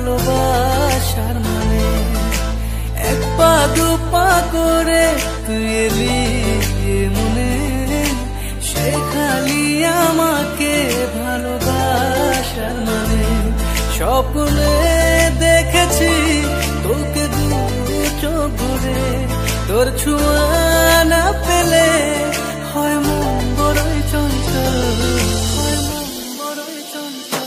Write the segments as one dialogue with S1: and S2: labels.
S1: ভালোবাসার মানে। এক পা দু পা করে তুই এলি মনে, শেখালি আমাকে ভালোবাসার মানে। স্বপ্নে দেখেছি তোকে দু চোখ ভরে, তোর ছোঁয়া না পেলে হয় মন বড়ই চঞ্চল, হয় মন বড়ই চঞ্চল।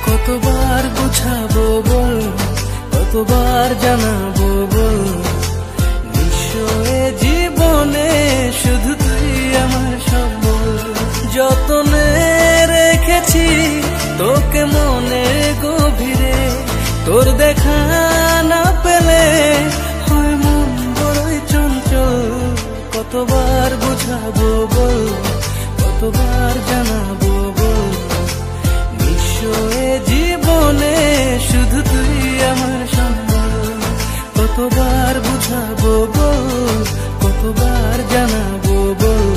S1: কতবার বুঝাবো বল, কতবার জানাবো বল, নিশ্চয় জীবনে শুধু তুই আমার সম্বল। যতনে রেখেছি তোকে মনে গভীরে, তোর দেখা না পেলে হয় মন বড়ই চঞ্চল। কতবার বুঝাবো বল, কতবার জানাবো বল, জীবনে শুধু তুই আমার সম্বল। কতবার বুঝাবো বল, কতবার জানাবো বল,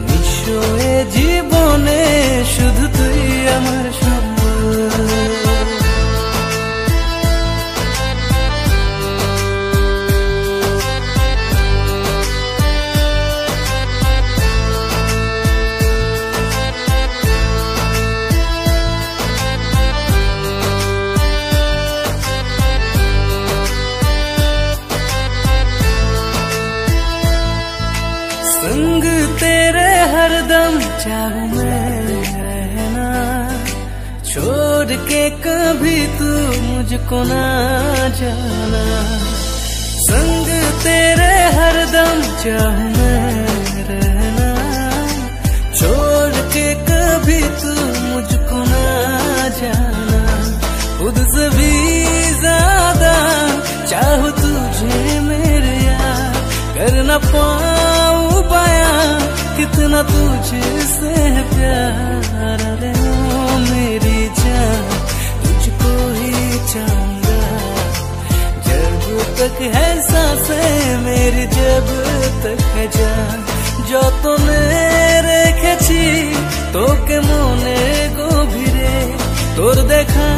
S1: নিশ্চয় জীবনে শুধু তুই আমার সম্বল। संग तेरे हरदम चाहूं मैं रहना, छोड़ के कभी तू मुझको ना जाना। संग तेरे हरदम चाहूं मैं रहना, छोड़ के कभी तू मुझको ना जाना। खुद से भी ज्यादा चाहूं तुझे मेरे यार, कर न पाऊं पाया कितना तुझसे प्यार। रे ओ मेरी जान तुझको ही चाहूंगा, जब तक है सांसें मेरी जब तक है जान। যতনে রেখেছি তোকে মনে গভীরে, তোর দেখা